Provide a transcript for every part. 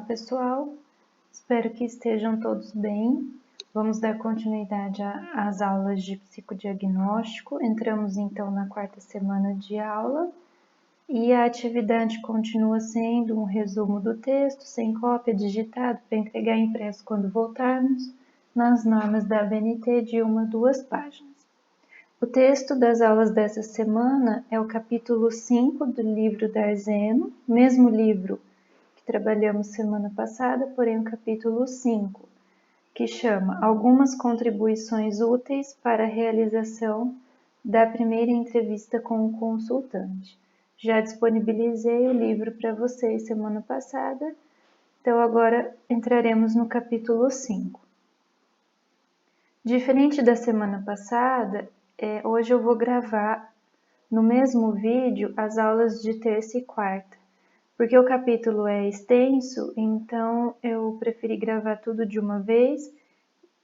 pessoal, espero que estejam todos bem. Vamos dar continuidade às aulas de psicodiagnóstico. Entramos então na quarta semana de aula e a atividade continua sendo um resumo do texto, sem cópia, digitado, para entregar impresso quando voltarmos, nas normas da ABNT de 1 a 2 páginas. O texto das aulas dessa semana é o capítulo 5 do livro Darzeno, mesmo livro que trabalhamos semana passada, porém o capítulo 5, que chama Algumas contribuições úteis para a realização da primeira entrevista com o consultante. Já disponibilizei o livro para vocês semana passada, então agora entraremos no capítulo 5. Diferente da semana passada, hoje eu vou gravar no mesmo vídeo as aulas de terça e quarta. Porque o capítulo é extenso, então eu preferi gravar tudo de uma vez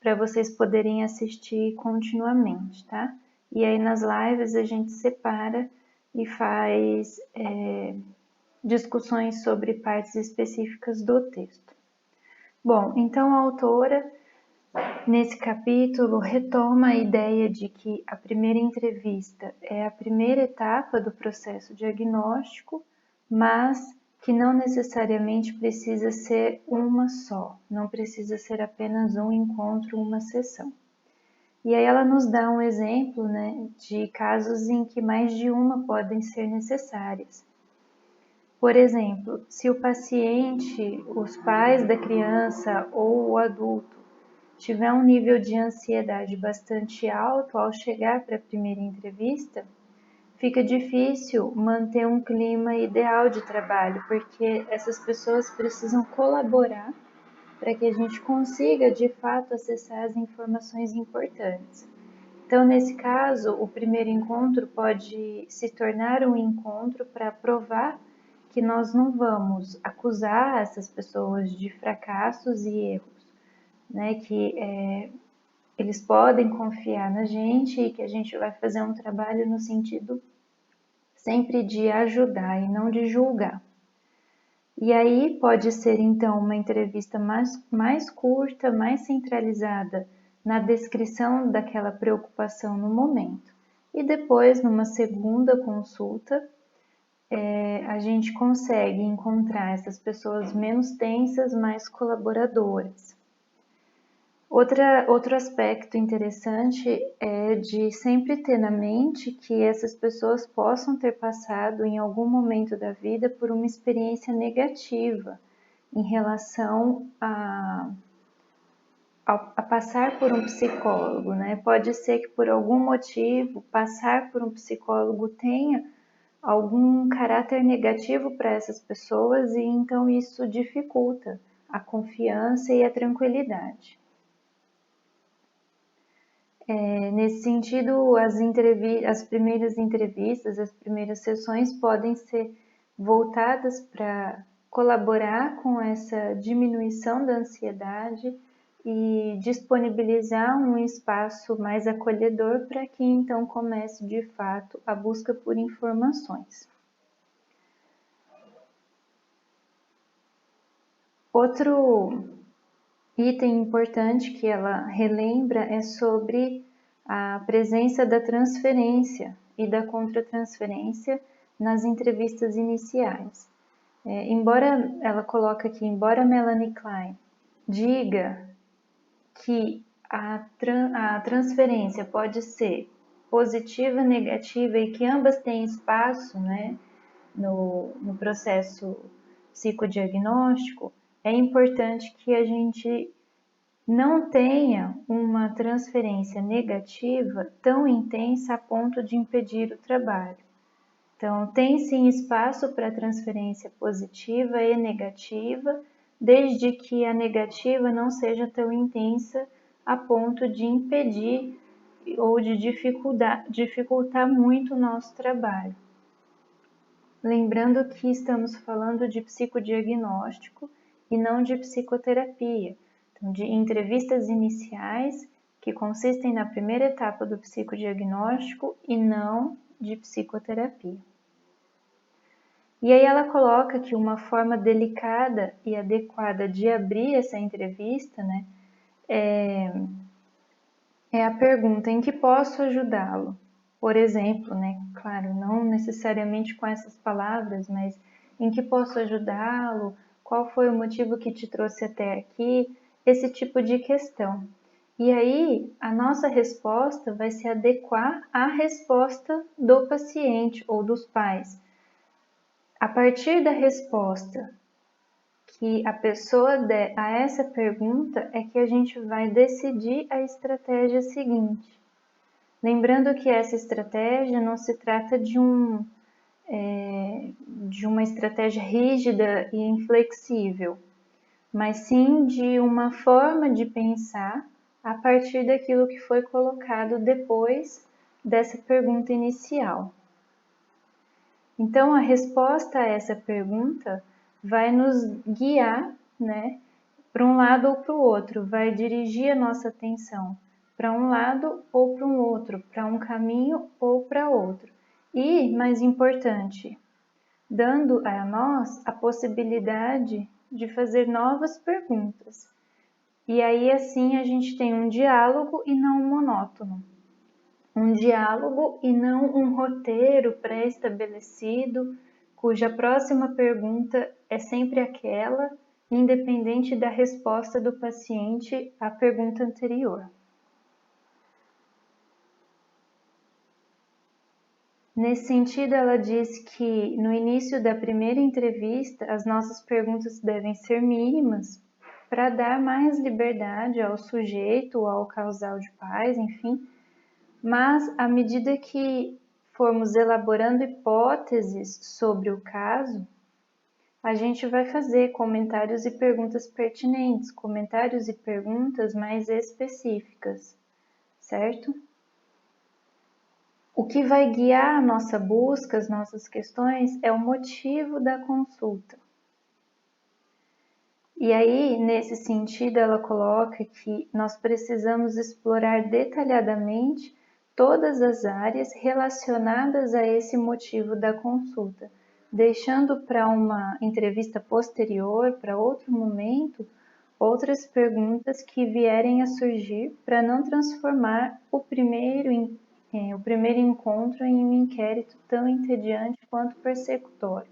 para vocês poderem assistir continuamente, tá? E aí nas lives a gente separa e faz discussões sobre partes específicas do texto. Bom, então a autora, nesse capítulo, retoma a ideia de que a primeira entrevista é a primeira etapa do processo diagnóstico, mas que não necessariamente precisa ser uma só, não precisa ser apenas um encontro, uma sessão. E aí ela nos dá um exemplo, né, de casos em que mais de uma podem ser necessárias. Por exemplo, se o paciente, os pais da criança ou o adulto tiver um nível de ansiedade bastante alto ao chegar para a primeira entrevista, fica difícil manter um clima ideal de trabalho, porque essas pessoas precisam colaborar para que a gente consiga, de fato, acessar as informações importantes. Então, nesse caso, o primeiro encontro pode se tornar um encontro para provar que nós não vamos acusar essas pessoas de fracassos e erros, né? Que eles podem confiar na gente e que a gente vai fazer um trabalho no sentido sempre de ajudar e não de julgar. E aí pode ser então uma entrevista mais curta, mais centralizada na descrição daquela preocupação no momento. E depois, numa segunda consulta, a gente consegue encontrar essas pessoas menos tensas, mais colaboradoras. Outro aspecto interessante é de sempre ter na mente que essas pessoas possam ter passado em algum momento da vida por uma experiência negativa em relação a passar por um psicólogo, né? Pode ser que por algum motivo passar por um psicólogo tenha algum caráter negativo para essas pessoas e então isso dificulta a confiança e a tranquilidade. Nesse sentido, as primeiras entrevistas, as primeiras sessões podem ser voltadas para colaborar com essa diminuição da ansiedade e disponibilizar um espaço mais acolhedor para que então comece de fato a busca por informações. Outro item importante que ela relembra é sobre a presença da transferência e da contratransferência nas entrevistas iniciais. Embora ela coloca aqui, embora Melanie Klein diga que a transferência pode ser positiva, negativa e que ambas têm espaço, né, no processo psicodiagnóstico, é importante que a gente não tenha uma transferência negativa tão intensa a ponto de impedir o trabalho. Então, tem sim espaço para transferência positiva e negativa, desde que a negativa não seja tão intensa a ponto de impedir ou de dificultar muito o nosso trabalho. Lembrando que estamos falando de psicodiagnóstico e não de psicoterapia, então de entrevistas iniciais que consistem na primeira etapa do psicodiagnóstico e não de psicoterapia. E aí ela coloca que uma forma delicada e adequada de abrir essa entrevista, né, é a pergunta: em que posso ajudá-lo? Por exemplo, né, claro, não necessariamente com essas palavras, mas em que posso ajudá-lo? Qual foi o motivo que te trouxe até aqui? Esse tipo de questão. E aí, a nossa resposta vai se adequar à resposta do paciente ou dos pais. A partir da resposta que a pessoa der a essa pergunta é que a gente vai decidir a estratégia seguinte. Lembrando que essa estratégia não se trata de uma estratégia rígida e inflexível, mas sim de uma forma de pensar a partir daquilo que foi colocado depois dessa pergunta inicial. Então, a resposta a essa pergunta vai nos guiar, né, para um lado ou para o outro, vai dirigir a nossa atenção para um lado ou para um outro, para um caminho ou para outro. E, mais importante, dando a nós a possibilidade de fazer novas perguntas. E aí, assim, a gente tem um diálogo e não um monótono. Um diálogo e não um roteiro pré-estabelecido, cuja próxima pergunta é sempre aquela, independente da resposta do paciente à pergunta anterior. Nesse sentido, ela diz que no início da primeira entrevista, as nossas perguntas devem ser mínimas para dar mais liberdade ao sujeito ou ao casal de pais, enfim, mas à medida que formos elaborando hipóteses sobre o caso, a gente vai fazer comentários e perguntas pertinentes, comentários e perguntas mais específicas, certo? O que vai guiar a nossa busca, as nossas questões, é o motivo da consulta. E aí, nesse sentido, ela coloca que nós precisamos explorar detalhadamente todas as áreas relacionadas a esse motivo da consulta, deixando para uma entrevista posterior, para outro momento, outras perguntas que vierem a surgir para não transformar o primeiro encontro em um inquérito tão entediante quanto persecutório.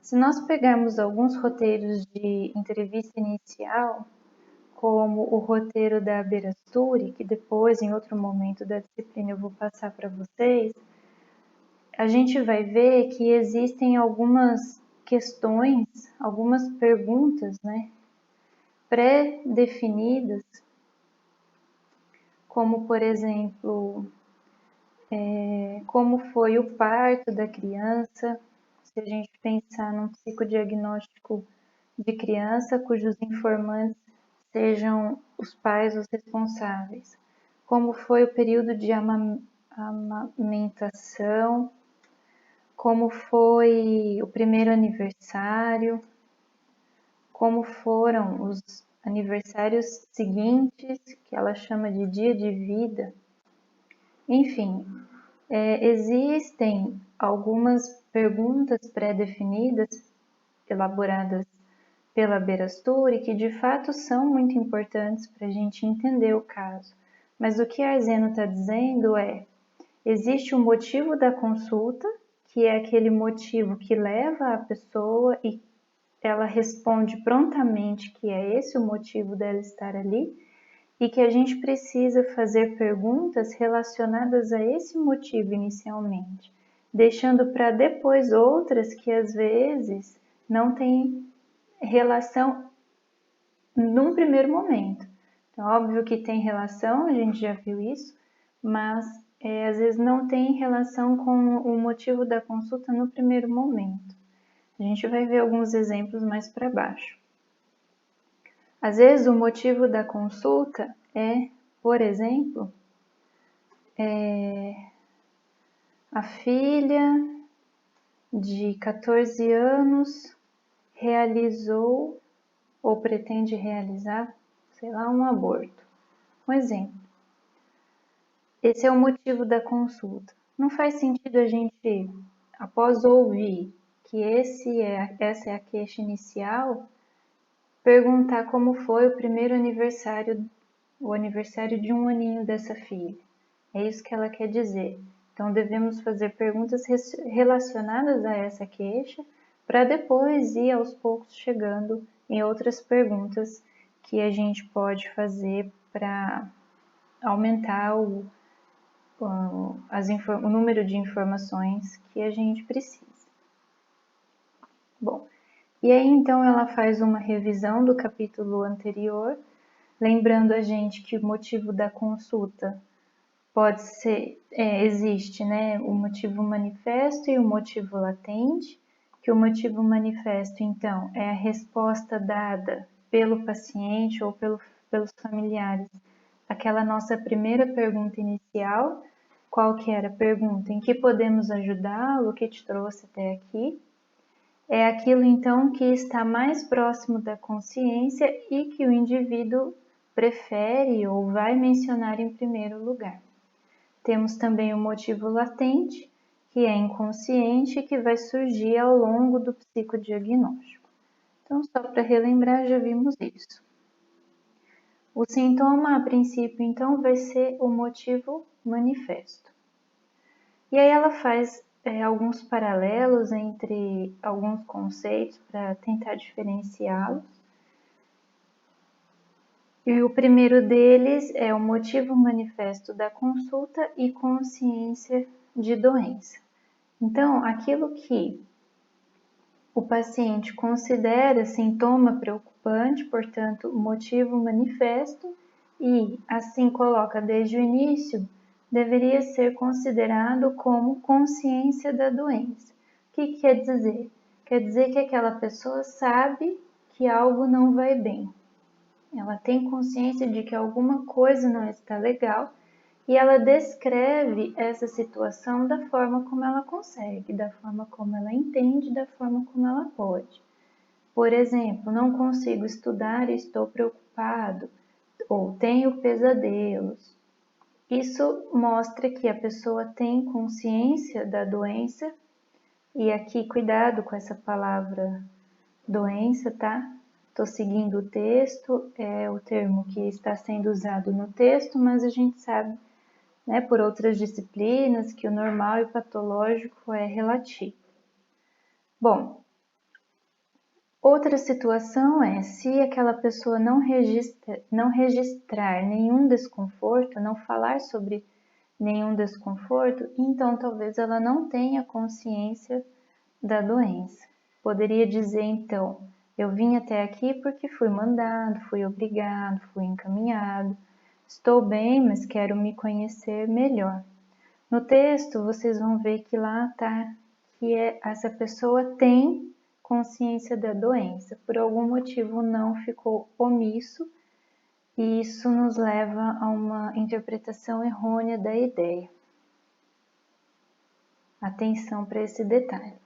Se nós pegarmos alguns roteiros de entrevista inicial, como o roteiro da Berasturi, que depois, em outro momento da disciplina, eu vou passar para vocês, a gente vai ver que existem algumas questões, algumas perguntas, né, pré-definidas, como, por exemplo, como foi o parto da criança, se a gente pensar num psicodiagnóstico de criança cujos informantes sejam os pais os responsáveis. Como foi o período de amamentação, como foi o primeiro aniversário, como foram os aniversários seguintes, que ela chama de dia de vida. Enfim, existem algumas perguntas pré-definidas, elaboradas pela Berasturi, que de fato são muito importantes para a gente entender o caso. Mas o que a Arzeno está dizendo é: existe o motivo da consulta, que é aquele motivo que leva a pessoa e ela responde prontamente que é esse o motivo dela estar ali, e que a gente precisa fazer perguntas relacionadas a esse motivo inicialmente, deixando para depois outras que às vezes não têm relação num primeiro momento. Então, óbvio que tem relação, a gente já viu isso, mas às vezes não tem relação com o motivo da consulta no primeiro momento. A gente vai ver alguns exemplos mais para baixo. Às vezes o motivo da consulta é, por exemplo, a filha de 14 anos realizou ou pretende realizar, sei lá, um aborto. Um exemplo. Esse é o motivo da consulta. Não faz sentido a gente, após ouvir que essa é a queixa inicial, perguntar como foi o primeiro aniversário, o aniversário de 1 aninho dessa filha. É isso que ela quer dizer. Então, devemos fazer perguntas relacionadas a essa queixa, para depois ir aos poucos chegando em outras perguntas que a gente pode fazer para aumentar o número de informações que a gente precisa. Bom, e aí então ela faz uma revisão do capítulo anterior, lembrando a gente que o motivo da consulta existe, né, o motivo manifesto e o motivo latente, que o motivo manifesto, então, é a resposta dada pelo paciente ou pelos familiares àquela nossa primeira pergunta inicial. Qual que era a pergunta? Em que podemos ajudá-lo? O que te trouxe até aqui? É aquilo, então, que está mais próximo da consciência e que o indivíduo prefere ou vai mencionar em primeiro lugar. Temos também o motivo latente, que é inconsciente e que vai surgir ao longo do psicodiagnóstico. Então, só para relembrar, já vimos isso. O sintoma, a princípio, então, vai ser o motivo manifesto. E aí ela faz alguns paralelos entre alguns conceitos para tentar diferenciá-los. E o primeiro deles é o motivo manifesto da consulta e consciência de doença. Então, aquilo que o paciente considera sintoma preocupante, portanto, motivo manifesto, e assim coloca desde o início, deveria ser considerado como consciência da doença. O que quer dizer? Quer dizer que aquela pessoa sabe que algo não vai bem. Ela tem consciência de que alguma coisa não está legal e ela descreve essa situação da forma como ela consegue, da forma como ela entende, da forma como ela pode. Por exemplo, não consigo estudar e estou preocupado, ou tenho pesadelos. Isso mostra que a pessoa tem consciência da doença, e aqui cuidado com essa palavra doença, tá? Estou seguindo o texto, é o termo que está sendo usado no texto, mas a gente sabe, né, por outras disciplinas, que o normal e o patológico é relativo. Bom, outra situação é se aquela pessoa não registrar nenhum desconforto, não falar sobre nenhum desconforto, então talvez ela não tenha consciência da doença. Poderia dizer então, eu vim até aqui porque fui mandado, fui obrigado, fui encaminhado. Estou bem, mas quero me conhecer melhor. No texto, vocês vão ver que lá está que essa pessoa tem consciência da doença. Por algum motivo não ficou omisso e isso nos leva a uma interpretação errônea da ideia. Atenção para esse detalhe.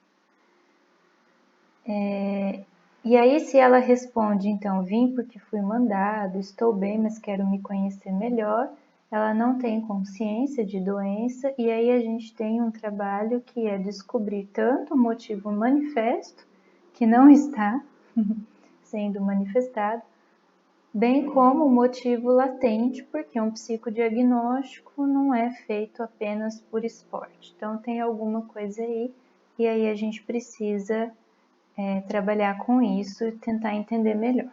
E aí, se ela responde, então, vim porque fui mandado, estou bem, mas quero me conhecer melhor, ela não tem consciência de doença, e aí a gente tem um trabalho que é descobrir tanto o motivo manifesto, que não está sendo manifestado, bem como o motivo latente, porque um psicodiagnóstico não é feito apenas por esporte. Então, tem alguma coisa aí, e aí a gente precisa trabalhar com isso e tentar entender melhor.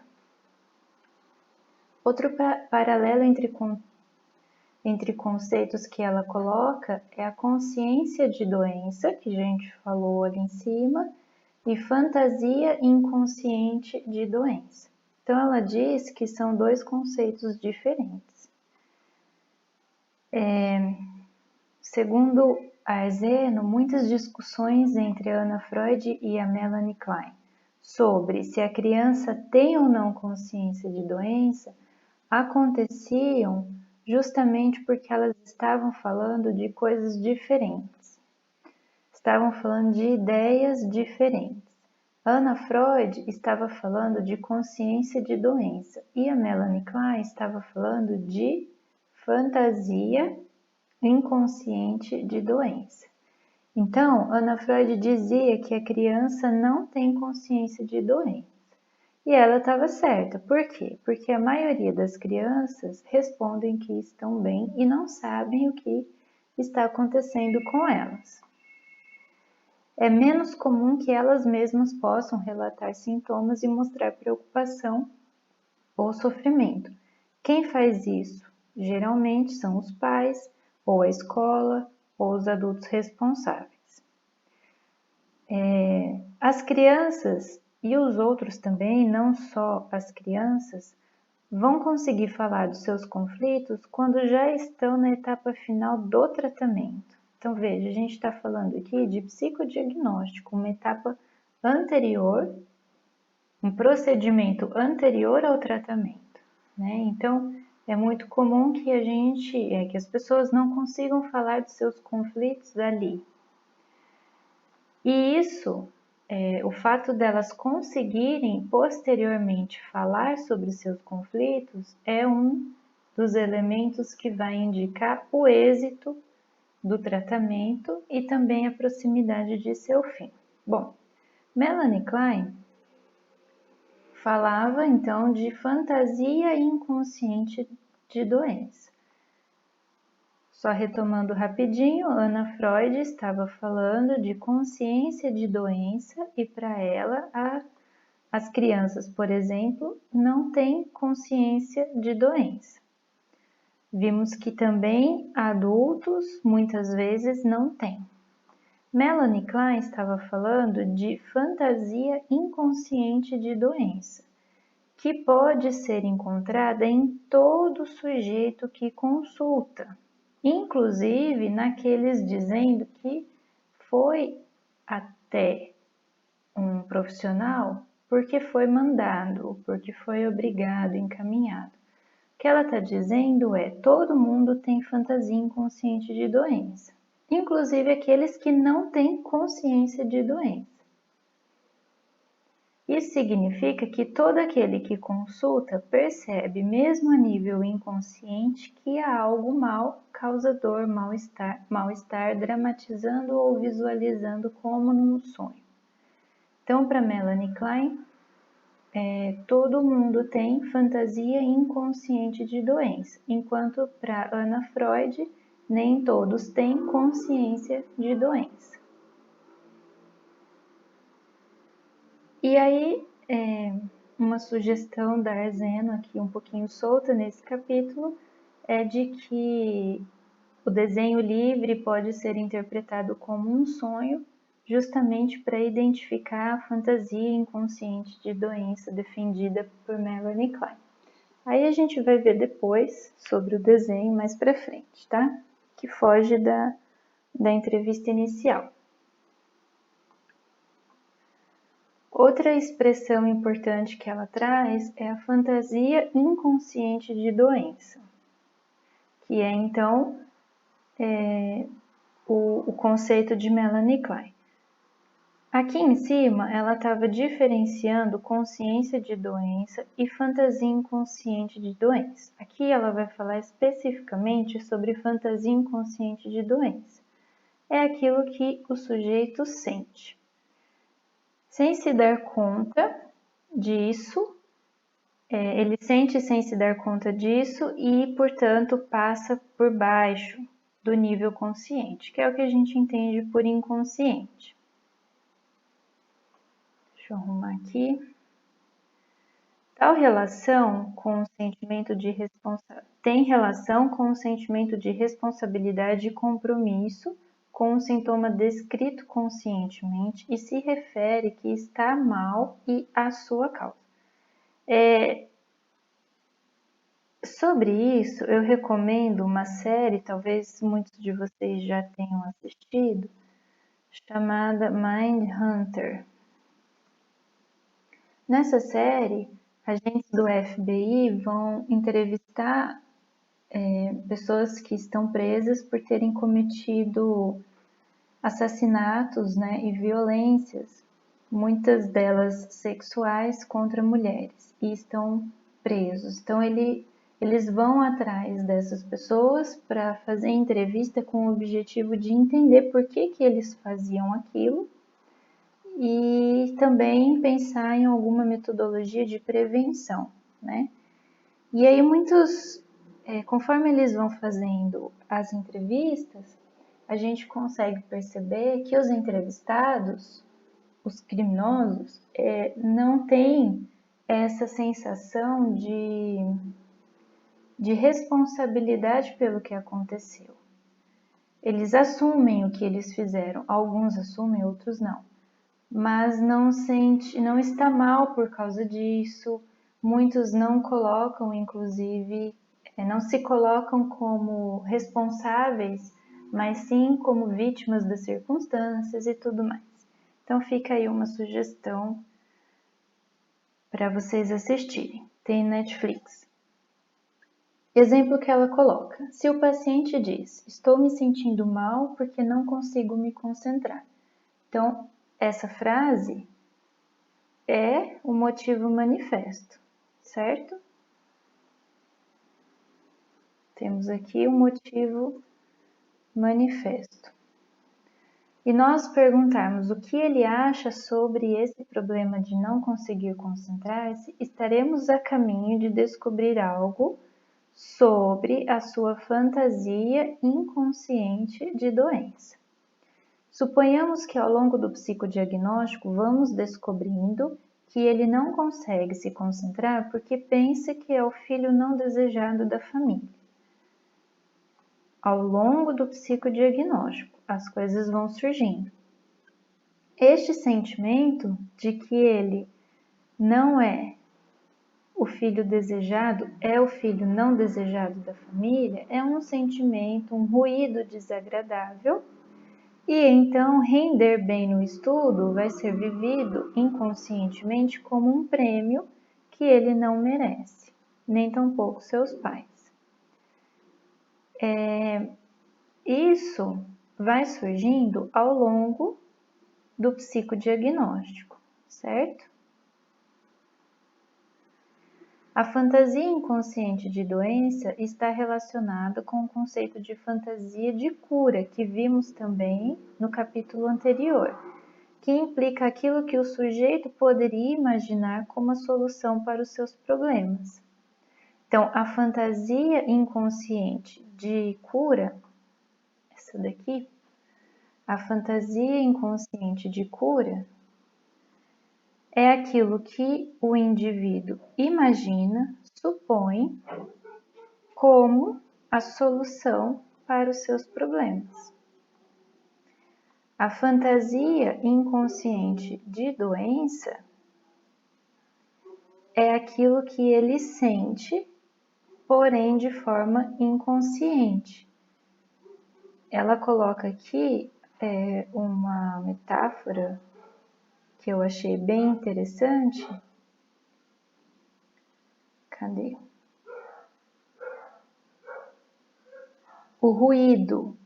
Outro paralelo entre conceitos que ela coloca é a consciência de doença, que a gente falou ali em cima, e fantasia inconsciente de doença. Então, ela diz que são dois conceitos diferentes. Segundo a Zeno, muitas discussões entre a Anna Freud e a Melanie Klein sobre se a criança tem ou não consciência de doença aconteciam justamente porque elas estavam falando de coisas diferentes. Estavam falando de ideias diferentes. Anna Freud estava falando de consciência de doença e a Melanie Klein estava falando de fantasia inconsciente de doença. Então, Ana Freud dizia que a criança não tem consciência de doença. E ela estava certa. Por quê? Porque a maioria das crianças respondem que estão bem e não sabem o que está acontecendo com elas. É menos comum que elas mesmas possam relatar sintomas e mostrar preocupação ou sofrimento. Quem faz isso? Geralmente são os pais, ou a escola, ou os adultos responsáveis. As crianças e os outros também, não só as crianças, vão conseguir falar dos seus conflitos quando já estão na etapa final do tratamento. Então veja, a gente está falando aqui de psicodiagnóstico, uma etapa anterior, um procedimento anterior ao tratamento, né? Então é muito comum que que as pessoas não consigam falar dos seus conflitos ali. E isso, o fato delas conseguirem posteriormente falar sobre seus conflitos é um dos elementos que vai indicar o êxito do tratamento e também a proximidade de seu fim. Bom, Melanie Klein falava então de fantasia inconsciente de doença. Só retomando rapidinho, Ana Freud estava falando de consciência de doença e para ela as crianças, por exemplo, não têm consciência de doença. Vimos que também adultos muitas vezes não têm. Melanie Klein estava falando de fantasia inconsciente de doença, que pode ser encontrada em todo sujeito que consulta, inclusive naqueles dizendo que foi até um profissional porque foi mandado, porque foi obrigado, encaminhado. O que ela está dizendo é: todo mundo tem fantasia inconsciente de doença, inclusive aqueles que não têm consciência de doença. Isso significa que todo aquele que consulta percebe, mesmo a nível inconsciente, que há algo mal, causador, mal-estar, dramatizando ou visualizando como num sonho. Então, para Melanie Klein, todo mundo tem fantasia inconsciente de doença, enquanto para Ana Freud, nem todos têm consciência de doença. E aí, uma sugestão da Arzeno aqui um pouquinho solta nesse capítulo é de que o desenho livre pode ser interpretado como um sonho, justamente para identificar a fantasia inconsciente de doença defendida por Melanie Klein. Aí a gente vai ver depois sobre o desenho mais para frente, tá? Que foge da entrevista inicial. Outra expressão importante que ela traz é a fantasia inconsciente de doença, que é então o conceito de Melanie Klein. Aqui em cima ela estava diferenciando consciência de doença e fantasia inconsciente de doença. Aqui ela vai falar especificamente sobre fantasia inconsciente de doença. É aquilo que o sujeito sente. Sem se dar conta disso, ele sente sem se dar conta disso e, portanto, passa por baixo do nível consciente, que é o que a gente entende por inconsciente. Deixa eu arrumar aqui. Tal relação com o sentimento de tem relação com o sentimento de responsabilidade e compromisso com o sintoma descrito conscientemente e se refere que está mal e à sua causa. Sobre isso, eu recomendo uma série, talvez muitos de vocês já tenham assistido, chamada Mindhunter. Nessa série, agentes do FBI vão entrevistar pessoas que estão presas por terem cometido assassinatos, né, e violências, muitas delas sexuais contra mulheres, e estão presos. Então Eles vão atrás dessas pessoas para fazer entrevista com o objetivo de entender por que eles faziam aquilo e também pensar em alguma metodologia de prevenção, né? E aí conforme eles vão fazendo as entrevistas, a gente consegue perceber que os entrevistados, os criminosos, não têm essa sensação de responsabilidade pelo que aconteceu. Eles assumem o que eles fizeram, alguns assumem, outros não. Mas não está mal por causa disso. Muitos não colocam, inclusive, não se colocam como responsáveis, mas sim como vítimas das circunstâncias e tudo mais. Então fica aí uma sugestão para vocês assistirem. Tem Netflix. Exemplo que ela coloca: se o paciente diz, estou me sentindo mal porque não consigo me concentrar. Então, essa frase é o motivo manifesto, certo? Temos aqui o motivo manifesto. E nós perguntarmos o que ele acha sobre esse problema de não conseguir concentrar-se, estaremos a caminho de descobrir algo sobre a sua fantasia inconsciente de doença. Suponhamos que ao longo do psicodiagnóstico vamos descobrindo que ele não consegue se concentrar porque pensa que é o filho não desejado da família. Ao longo do psicodiagnóstico, as coisas vão surgindo. Este sentimento de que ele não é o filho desejado, é o filho não desejado da família, é um sentimento, um ruído desagradável. E então, render bem no estudo vai ser vivido inconscientemente como um prêmio que ele não merece, nem tampouco seus pais. Isso vai surgindo ao longo do psicodiagnóstico, certo? A fantasia inconsciente de doença está relacionada com o conceito de fantasia de cura, que vimos também no capítulo anterior, que implica aquilo que o sujeito poderia imaginar como a solução para os seus problemas. Então, a fantasia inconsciente de cura, essa daqui, a fantasia inconsciente de cura é aquilo que o indivíduo imagina, supõe como a solução para os seus problemas. A fantasia inconsciente de doença é aquilo que ele sente, porém de forma inconsciente. Ela coloca aqui uma metáfora que eu achei bem interessante. Cadê? O ruído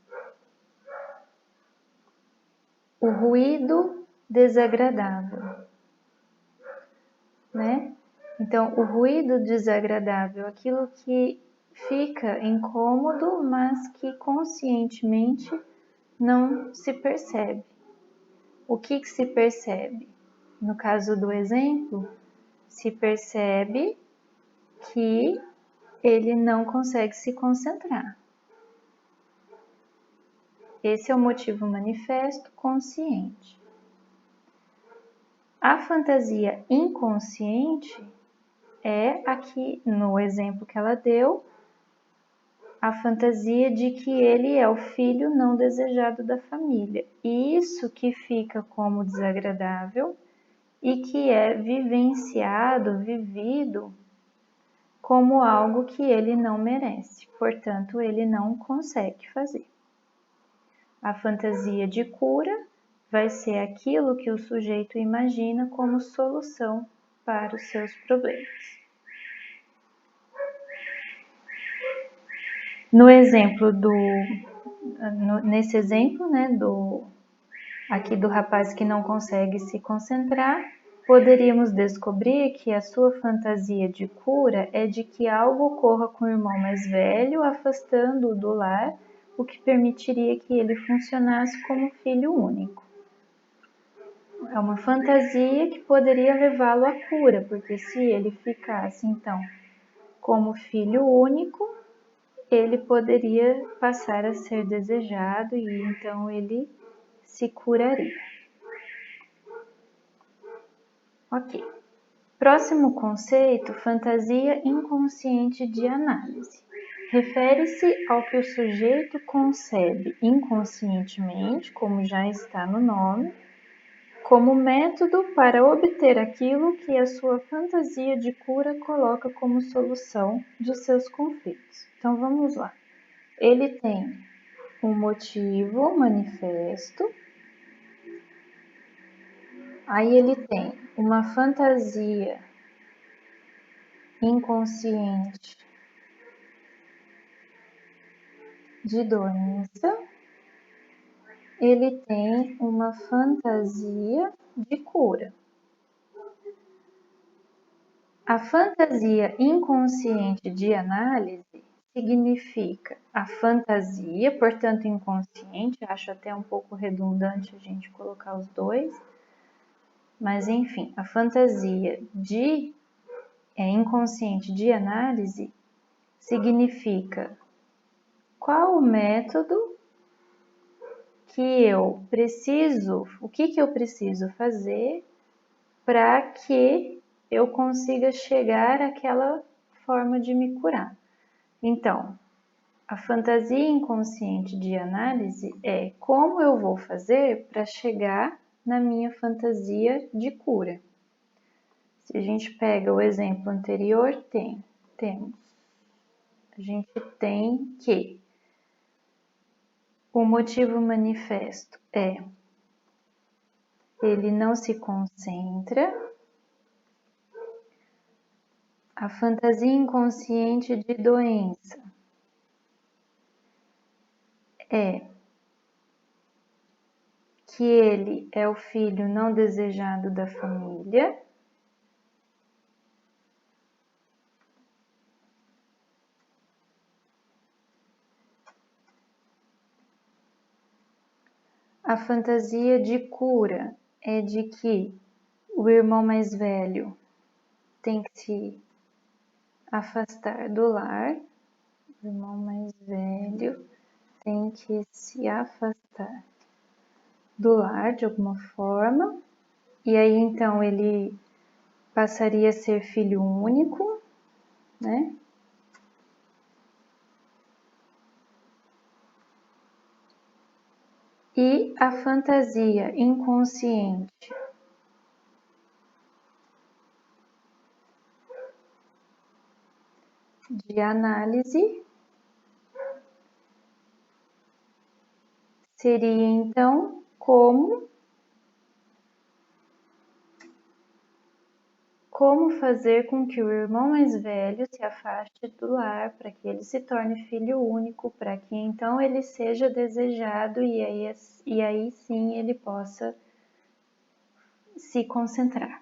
desagradável, né? Então, o ruído desagradável, aquilo que fica incômodo, mas que conscientemente não se percebe. O que se percebe? No caso do exemplo, se percebe que ele não consegue se concentrar. Esse é o motivo manifesto consciente. A fantasia inconsciente é aqui, no exemplo que ela deu, a fantasia de que ele é o filho não desejado da família. Isso que fica como desagradável e que é vivenciado, vivido como algo que ele não merece. Portanto, ele não consegue fazer. A fantasia de cura vai ser aquilo que o sujeito imagina como solução para os seus problemas. Nesse exemplo, né, aqui do rapaz que não consegue se concentrar, poderíamos descobrir que a sua fantasia de cura é de que algo ocorra com o irmão mais velho, afastando-o do lar, o que permitiria que ele funcionasse como filho único. É uma fantasia que poderia levá-lo à cura, porque se ele ficasse, então, como filho único, ele poderia passar a ser desejado e então ele se curaria. Ok. Próximo conceito, fantasia inconsciente de análise. Refere-se ao que o sujeito concebe inconscientemente, como já está no nome, como método para obter aquilo que a sua fantasia de cura coloca como solução de seus conflitos. Então vamos lá. Ele tem um motivo manifesto, aí ele tem uma fantasia inconsciente de doença, ele tem uma fantasia de cura. A fantasia inconsciente de análise significa a fantasia, portanto inconsciente, acho até um pouco redundante a gente colocar os dois, mas enfim, a fantasia de inconsciente de análise significa qual o método que eu preciso, o que eu preciso fazer para que eu consiga chegar àquela forma de me curar. Então, a fantasia inconsciente de análise é como eu vou fazer para chegar na minha fantasia de cura. Se a gente pega o exemplo anterior, a gente tem que o motivo manifesto é ele não se concentra. A fantasia inconsciente de doença é que ele é o filho não desejado da família. A fantasia de cura é de que o irmão mais velho tem que se afastar do lar. O irmão mais velho tem que se afastar do lar de alguma forma. E aí então ele passaria a ser filho único, né? E a fantasia inconsciente de análise seria então como fazer com que o irmão mais velho se afaste do lar para que ele se torne filho único, para que então ele seja desejado e aí sim ele possa se concentrar.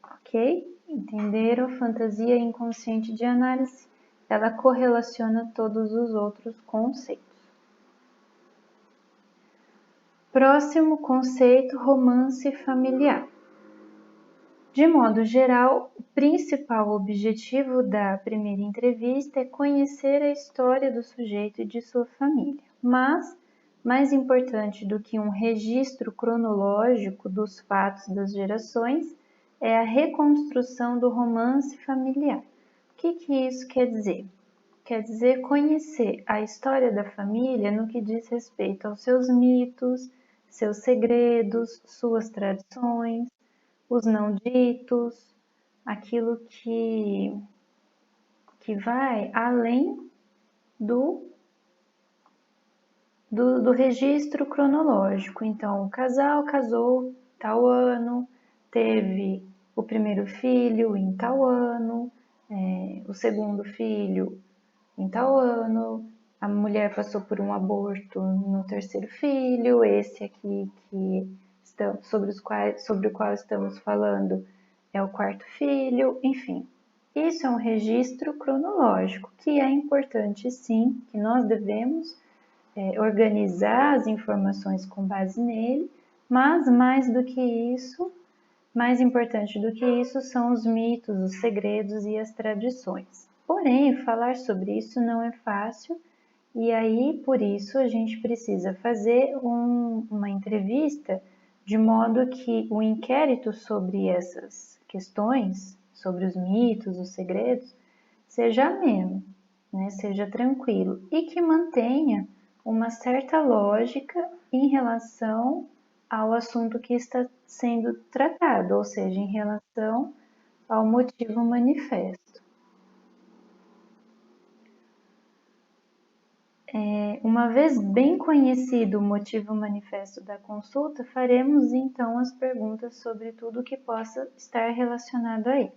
Ok? Entenderam? Fantasia inconsciente de análise, ela correlaciona todos os outros conceitos. Próximo conceito, romance familiar. De modo geral, o principal objetivo da primeira entrevista é conhecer a história do sujeito e de sua família. Mas, mais importante do que um registro cronológico dos fatos das gerações, é a reconstrução do romance familiar. O que isso quer dizer? Quer dizer conhecer a história da família no que diz respeito aos seus mitos, seus segredos, suas tradições, os não ditos, aquilo que vai além do registro cronológico. Então, o casal casou tal ano, teve o primeiro filho em tal ano, o segundo filho em tal ano, a mulher passou por um aborto no terceiro filho, esse aqui que sobre o qual estamos falando é o quarto filho, enfim. Isso é um registro cronológico, que é importante sim, que nós devemos organizar as informações com base nele, mas mais do que isso, mais importante do que isso são os mitos, os segredos e as tradições. Porém, falar sobre isso não é fácil e aí, por isso, a gente precisa fazer uma entrevista de modo que o inquérito sobre essas questões, sobre os mitos, os segredos, seja ameno, né? Seja tranquilo e que mantenha uma certa lógica em relação ao assunto que está sendo tratado, ou seja, em relação ao motivo manifesto. Uma vez bem conhecido o motivo manifesto da consulta, faremos então as perguntas sobre tudo que possa estar relacionado a ele.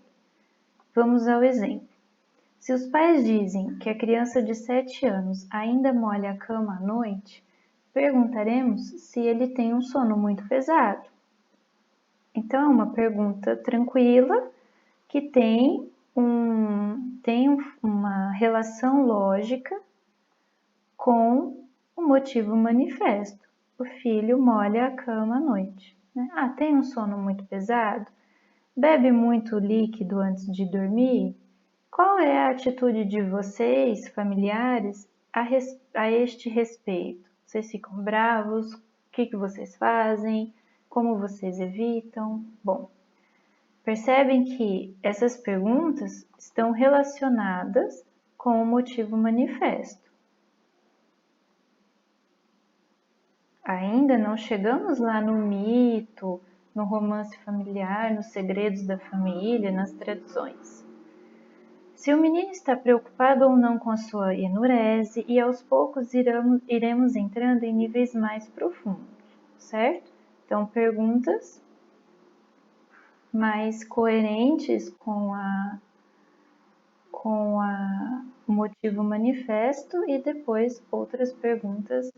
Vamos ao exemplo. Se os pais dizem que a criança de 7 anos ainda molha a cama à noite, perguntaremos se ele tem um sono muito pesado. Então, é uma pergunta tranquila que tem uma relação lógica com o motivo manifesto. O filho molha a cama à noite. Né? Tem um sono muito pesado? Bebe muito líquido antes de dormir? Qual é a atitude de vocês, familiares, a este respeito? Vocês ficam bravos? O que vocês fazem? Como vocês evitam? Bom, percebem que essas perguntas estão relacionadas com o motivo manifesto. Ainda não chegamos lá no mito, no romance familiar, nos segredos da família, nas tradições. Se o menino está preocupado ou não com a sua enurese, e aos poucos iremos entrando em níveis mais profundos, certo? Então, perguntas mais coerentes com o motivo manifesto e depois outras perguntas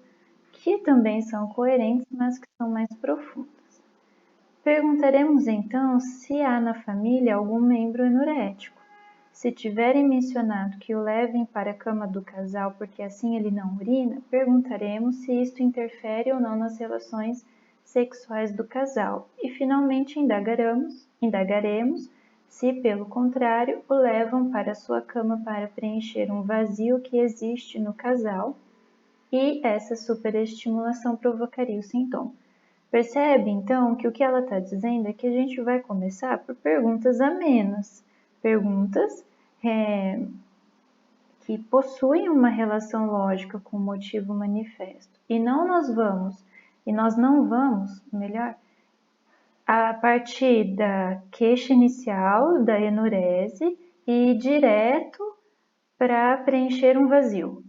que também são coerentes, mas que são mais profundas. Perguntaremos então se há na família algum membro enurético. Se tiverem mencionado que o levem para a cama do casal porque assim ele não urina, perguntaremos se isto interfere ou não nas relações sexuais do casal. E finalmente indagaremos se, pelo contrário, o levam para a sua cama para preencher um vazio que existe no casal e essa superestimulação provocaria o sintoma. Percebe, então, que o que ela está dizendo é que a gente vai começar por perguntas amenas, perguntas que possuem uma relação lógica com o motivo manifesto. E nós não vamos, melhor, a partir da queixa inicial, da enurese, e ir direto para preencher um vazio.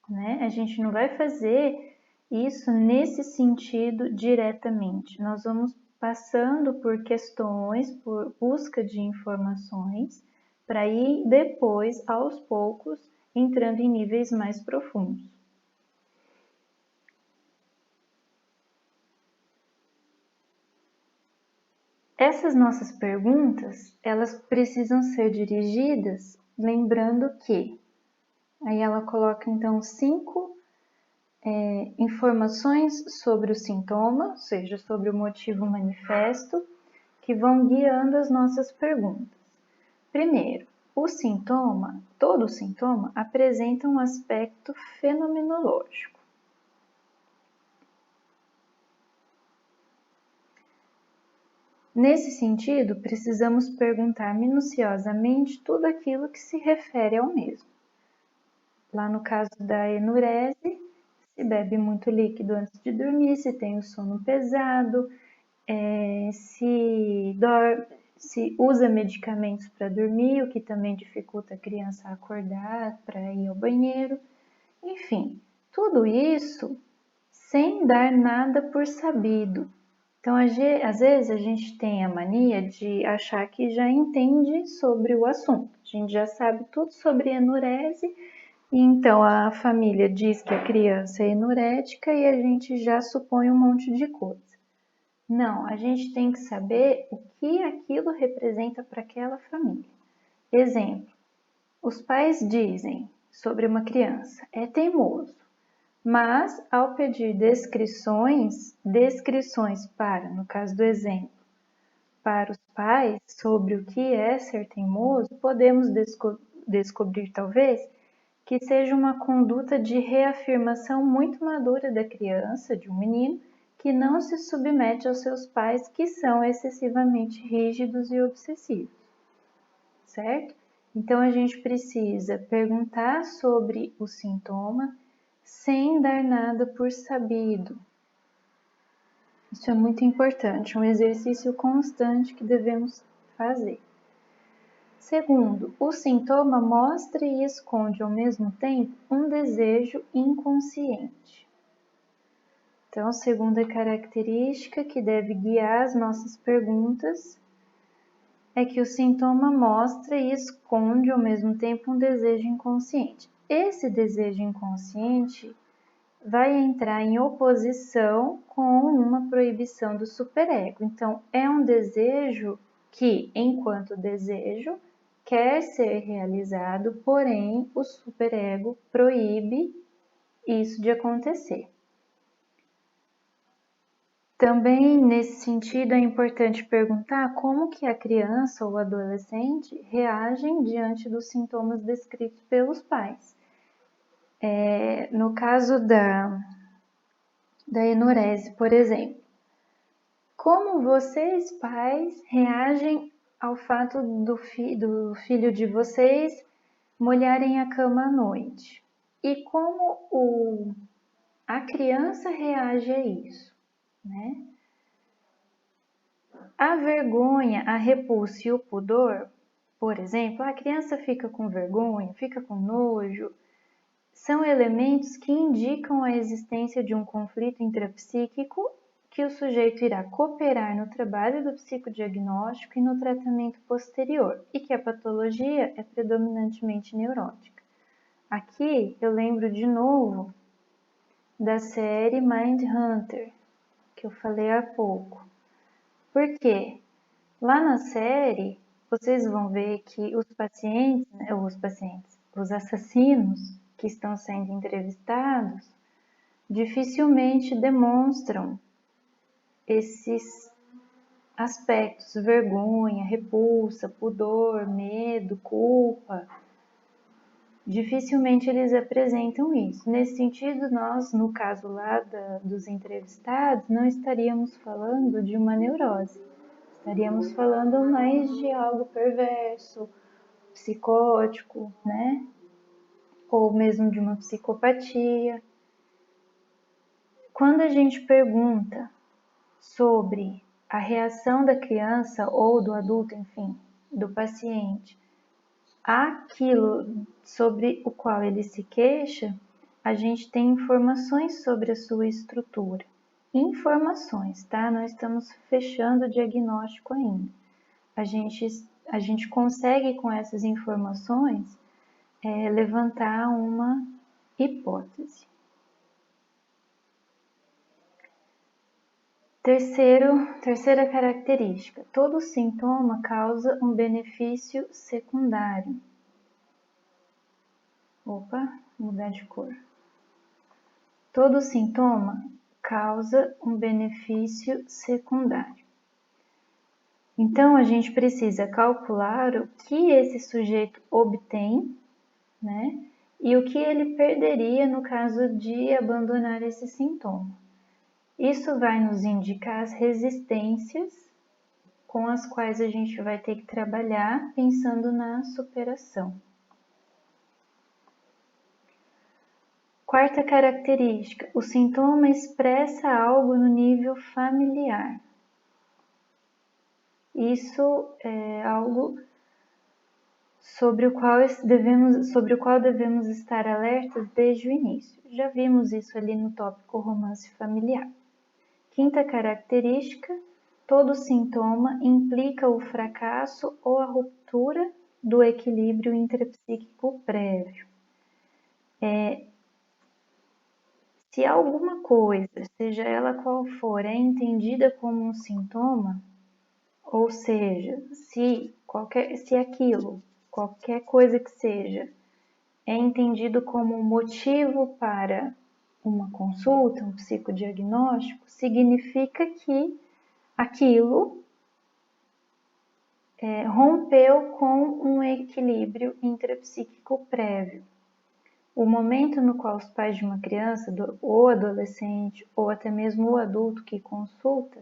Né? A gente não vai fazer isso nesse sentido diretamente. Nós vamos passando por questões, por busca de informações, para ir depois, aos poucos, entrando em níveis mais profundos. Essas nossas perguntas, elas precisam ser dirigidas lembrando que, aí ela coloca então 5 informações sobre o sintoma, ou seja, sobre o motivo manifesto, que vão guiando as nossas perguntas. Primeiro, todo sintoma apresenta um aspecto fenomenológico. Nesse sentido, precisamos perguntar minuciosamente tudo aquilo que se refere ao mesmo. Lá no caso da enurese, se bebe muito líquido antes de dormir, se tem o sono pesado, se usa medicamentos para dormir, o que também dificulta a criança a acordar para ir ao banheiro. Enfim, tudo isso sem dar nada por sabido. Então, às vezes a gente tem a mania de achar que já entende sobre o assunto. A gente já sabe tudo sobre enurese, e então a família diz que a criança é enurética e a gente já supõe um monte de coisa. Não, a gente tem que saber o que aquilo representa para aquela família. Exemplo, os pais dizem sobre uma criança, é teimoso, mas ao pedir descrições para, no caso do exemplo, para os pais sobre o que é ser teimoso, podemos descobrir talvez que seja uma conduta de reafirmação muito madura da criança, de um menino, que não se submete aos seus pais que são excessivamente rígidos e obsessivos, certo? Então a gente precisa perguntar sobre o sintoma sem dar nada por sabido. Isso é muito importante, um exercício constante que devemos fazer. Segundo, o sintoma mostra e esconde ao mesmo tempo um desejo inconsciente. Então, segunda característica que deve guiar as nossas perguntas é que o sintoma mostra e esconde ao mesmo tempo um desejo inconsciente. Esse desejo inconsciente vai entrar em oposição com uma proibição do superego. Então, é um desejo que, enquanto desejo, quer ser realizado, porém o superego proíbe isso de acontecer. Também nesse sentido é importante perguntar como que a criança ou adolescente reagem diante dos sintomas descritos pelos pais. No caso da enurese, por exemplo, como vocês, pais, reagem ao fato do filho de vocês molharem a cama à noite? E como a criança reage a isso, né? A vergonha, a repulsa e o pudor, por exemplo, a criança fica com vergonha, fica com nojo, são elementos que indicam a existência de um conflito intrapsíquico que o sujeito irá cooperar no trabalho do psicodiagnóstico e no tratamento posterior, e que a patologia é predominantemente neurótica. Aqui eu lembro de novo da série Mindhunter, que eu falei há pouco. Por quê? Lá na série, vocês vão ver que os assassinos que estão sendo entrevistados, dificilmente demonstram esses aspectos, vergonha, repulsa, pudor, medo, culpa. Dificilmente eles apresentam isso. Nesse sentido, nós, no caso lá dos entrevistados, não estaríamos falando de uma neurose. Estaríamos falando mais de algo perverso, psicótico, né? Ou mesmo de uma psicopatia. Quando a gente pergunta sobre a reação da criança ou do adulto, enfim, do paciente, aquilo sobre o qual ele se queixa, a gente tem informações sobre a sua estrutura. Informações, tá? Não estamos fechando o diagnóstico ainda. A gente consegue, com essas informações, levantar uma hipótese. Terceira característica, todo sintoma causa um benefício secundário. Opa, mudar de cor. Todo sintoma causa um benefício secundário. Então, a gente precisa calcular o que esse sujeito obtém, né? E o que ele perderia no caso de abandonar esse sintoma. Isso vai nos indicar as resistências com as quais a gente vai ter que trabalhar pensando na superação. Quarta característica, o sintoma expressa algo no nível familiar. Isso é algo sobre o qual devemos estar alertas desde o início. Já vimos isso ali no tópico romance familiar. Quinta característica, todo sintoma implica o fracasso ou a ruptura do equilíbrio intrapsíquico prévio. Se alguma coisa, seja ela qual for, é entendida como um sintoma, ou seja, se aquilo, qualquer coisa que seja, é entendido como um motivo para uma consulta, um psicodiagnóstico, significa que aquilo rompeu com um equilíbrio intrapsíquico prévio. O momento no qual os pais de uma criança, ou adolescente, ou até mesmo o adulto que consulta,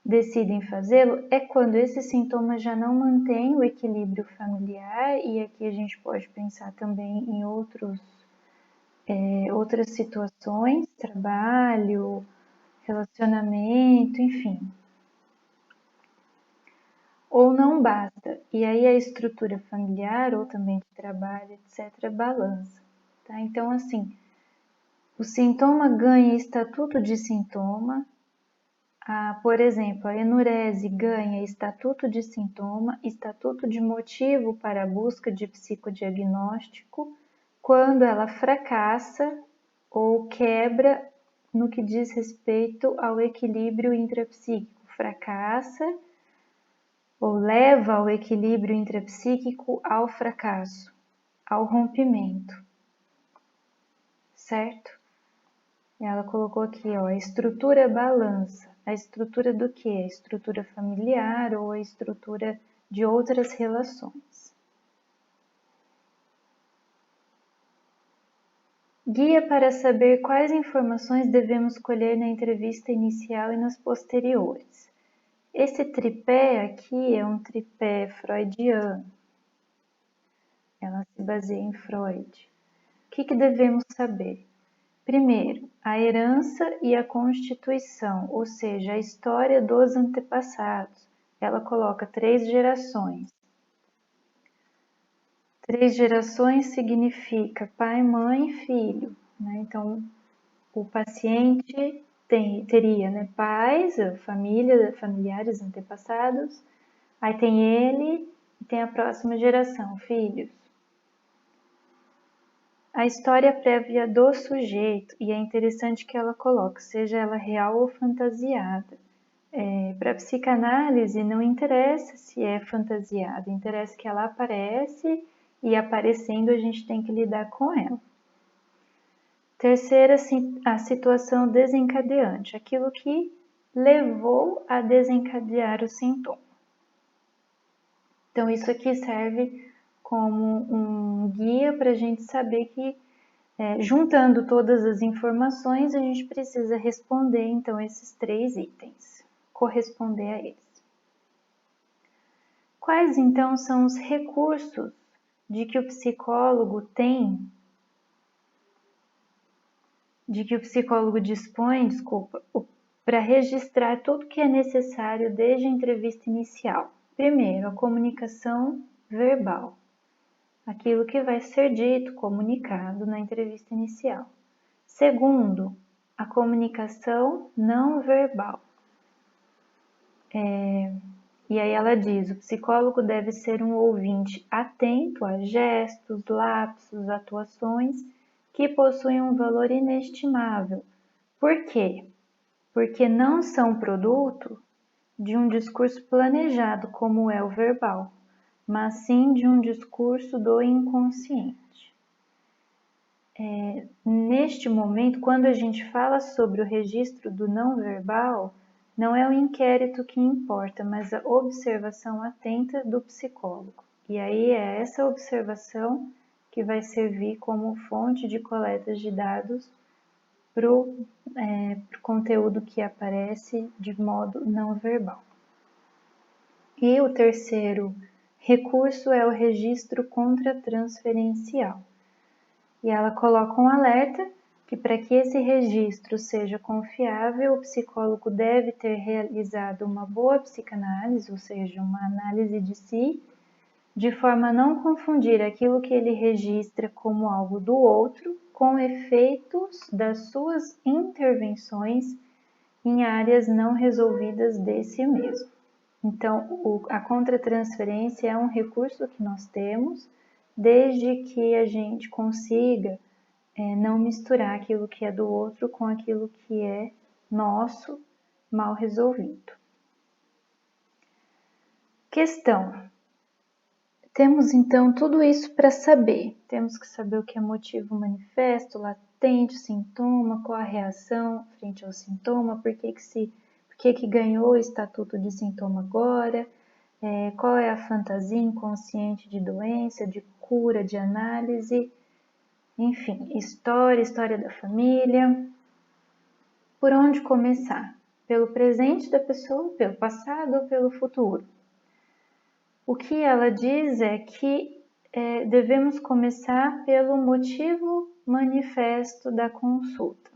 decidem fazê-lo, é quando esse sintoma já não mantém o equilíbrio familiar, e aqui a gente pode pensar também em outras situações, trabalho, relacionamento, enfim. Ou não basta, e aí a estrutura familiar, ou também de trabalho, etc., balança. Tá? Então, assim, o sintoma ganha estatuto de sintoma, por exemplo, a enurese ganha estatuto de sintoma, estatuto de motivo para a busca de psicodiagnóstico, quando ela fracassa ou quebra no que diz respeito ao equilíbrio intrapsíquico, fracassa ou leva ao equilíbrio intrapsíquico ao fracasso, ao rompimento, certo? Ela colocou aqui, ó, a estrutura balança. A estrutura do que? A estrutura familiar ou a estrutura de outras relações. Guia para saber quais informações devemos colher na entrevista inicial e nas posteriores. Esse tripé aqui é um tripé freudiano. Ela se baseia em Freud. O que devemos saber? Primeiro, a herança e a constituição, ou seja, a história dos antepassados. Ela coloca 3 gerações. 3 gerações significa pai, mãe e filho. Né? Então, o paciente teria, né, pais, família, familiares, antepassados. Aí tem ele e tem a próxima geração, filhos. A história prévia do sujeito, e é interessante que ela coloque, seja ela real ou fantasiada. Para a psicanálise não interessa se é fantasiada, interessa que ela aparece e aparecendo a gente tem que lidar com ela. Terceira, a situação desencadeante, aquilo que levou a desencadear o sintoma. Então isso aqui serve como um guia para a gente saber que juntando todas as informações, a gente precisa responder, então, esses 3 itens, corresponder a eles. Quais, então, são os recursos de que o psicólogo dispõe, para registrar tudo que é necessário desde a entrevista inicial? Primeiro, a comunicação verbal. Aquilo que vai ser dito, comunicado na entrevista inicial. Segundo, a comunicação não verbal. E aí ela diz, o psicólogo deve ser um ouvinte atento a gestos, lapsos, atuações que possuem um valor inestimável. Por quê? Porque não são produto de um discurso planejado como é o verbal, mas sim de um discurso do inconsciente. Neste momento, quando a gente fala sobre o registro do não verbal, não é o inquérito que importa, mas a observação atenta do psicólogo. E aí é essa observação que vai servir como fonte de coleta de dados para o conteúdo que aparece de modo não verbal. E o terceiro recurso é o registro contratransferencial. E ela coloca um alerta que para que esse registro seja confiável, o psicólogo deve ter realizado uma boa psicanálise, ou seja, uma análise de si, de forma a não confundir aquilo que ele registra como algo do outro com efeitos das suas intervenções em áreas não resolvidas de si mesmo. Então, a contratransferência é um recurso que nós temos, desde que a gente consiga não misturar aquilo que é do outro com aquilo que é nosso, mal resolvido. Questão. Temos então tudo isso para saber. Temos que saber o que é motivo manifesto, latente, sintoma, qual a reação frente ao sintoma, por que ganhou o estatuto de sintoma agora, qual é a fantasia inconsciente de doença, de cura, de análise, enfim, história da família. Por onde começar? Pelo presente da pessoa, pelo passado ou pelo futuro? O que ela diz é que devemos começar pelo motivo manifesto da consulta.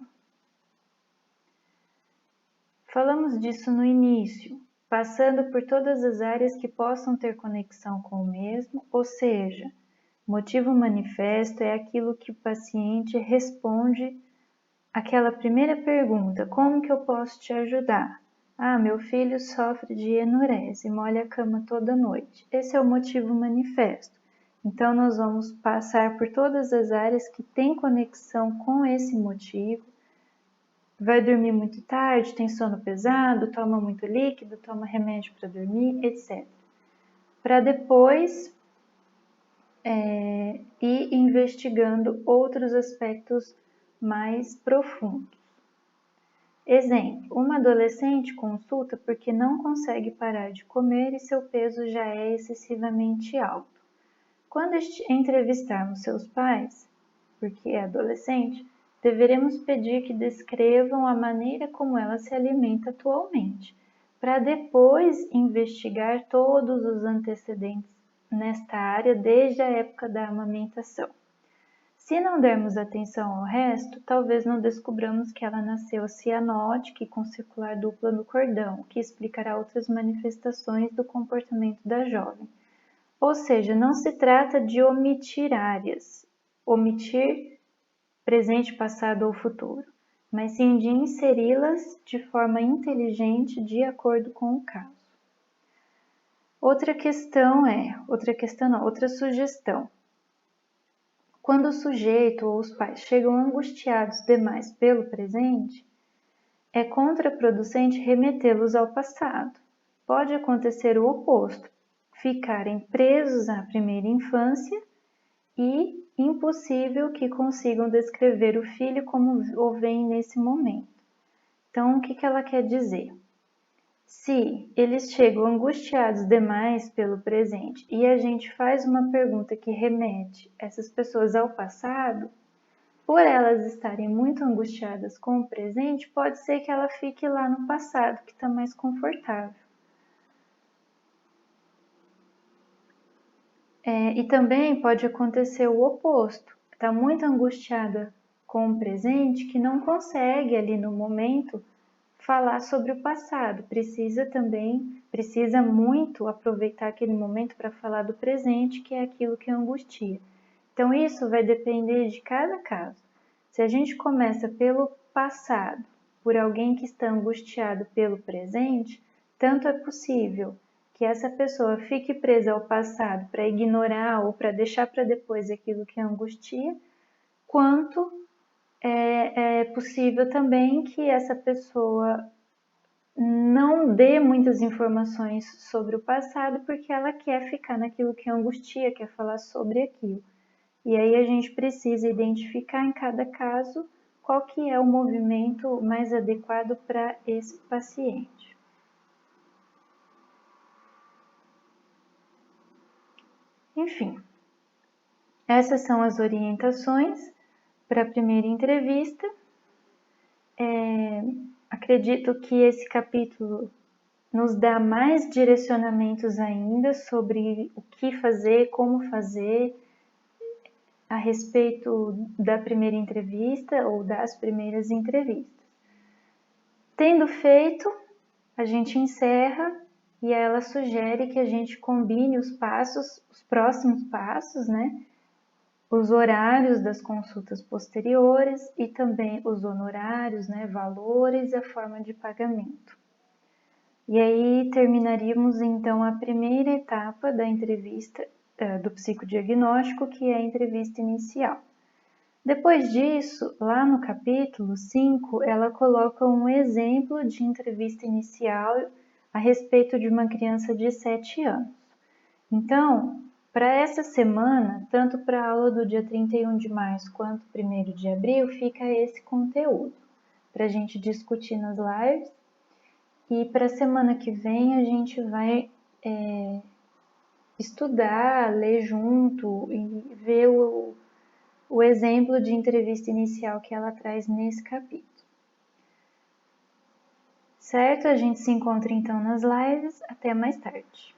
Falamos disso no início, passando por todas as áreas que possam ter conexão com o mesmo, ou seja, motivo manifesto é aquilo que o paciente responde àquela primeira pergunta: como que eu posso te ajudar? Ah, meu filho sofre de enurese, molha a cama toda noite. Esse é o motivo manifesto. Então, nós vamos passar por todas as áreas que têm conexão com esse motivo. Vai dormir muito tarde, tem sono pesado, toma muito líquido, toma remédio para dormir, etc. Para depois ir investigando outros aspectos mais profundos. Exemplo, uma adolescente consulta porque não consegue parar de comer e seu peso já é excessivamente alto. Quando entrevistarmos seus pais, porque é adolescente, deveremos pedir que descrevam a maneira como ela se alimenta atualmente, para depois investigar todos os antecedentes nesta área desde a época da amamentação. Se não dermos atenção ao resto, talvez não descobramos que ela nasceu cianótica e com circular dupla no cordão, o que explicará outras manifestações do comportamento da jovem. Ou seja, não se trata de omitir áreas, omitir presente, passado ou futuro, mas sim de inseri-las de forma inteligente de acordo com o caso. Outra sugestão. Quando o sujeito ou os pais chegam angustiados demais pelo presente, é contraproducente remetê-los ao passado. Pode acontecer o oposto, ficarem presos à primeira infância e impossível que consigam descrever o filho como o veem nesse momento. Então, o que ela quer dizer? Se eles chegam angustiados demais pelo presente e a gente faz uma pergunta que remete essas pessoas ao passado, por elas estarem muito angustiadas com o presente, pode ser que ela fique lá no passado, que está mais confortável. E também pode acontecer o oposto, está muito angustiada com o presente que não consegue ali no momento falar sobre o passado, precisa muito aproveitar aquele momento para falar do presente, que é aquilo que angustia. Então isso vai depender de cada caso. Se a gente começa pelo passado, por alguém que está angustiado pelo presente, tanto é possível que essa pessoa fique presa ao passado para ignorar ou para deixar para depois aquilo que angustia, quanto é possível também que essa pessoa não dê muitas informações sobre o passado porque ela quer ficar naquilo que angustia, quer falar sobre aquilo. E aí a gente precisa identificar em cada caso qual que é o movimento mais adequado para esse paciente. Enfim, essas são as orientações para a primeira entrevista. Acredito que esse capítulo nos dá mais direcionamentos ainda sobre o que fazer, como fazer a respeito da primeira entrevista ou das primeiras entrevistas. Tendo feito, a gente encerra e ela sugere que a gente combine os próximos passos, né? Os horários das consultas posteriores e também os honorários, né? Valores e a forma de pagamento. E aí terminaríamos então a primeira etapa da entrevista do psicodiagnóstico, que é a entrevista inicial. Depois disso, lá no capítulo 5, ela coloca um exemplo de entrevista inicial a respeito de uma criança de 7 anos. Então, para essa semana, tanto para a aula do dia 31 de março quanto 1º de abril, fica esse conteúdo para a gente discutir nas lives. E para a semana que vem a gente vai estudar, ler junto e ver o exemplo de entrevista inicial que ela traz nesse capítulo. Certo? A gente se encontra então nas lives. Até mais tarde.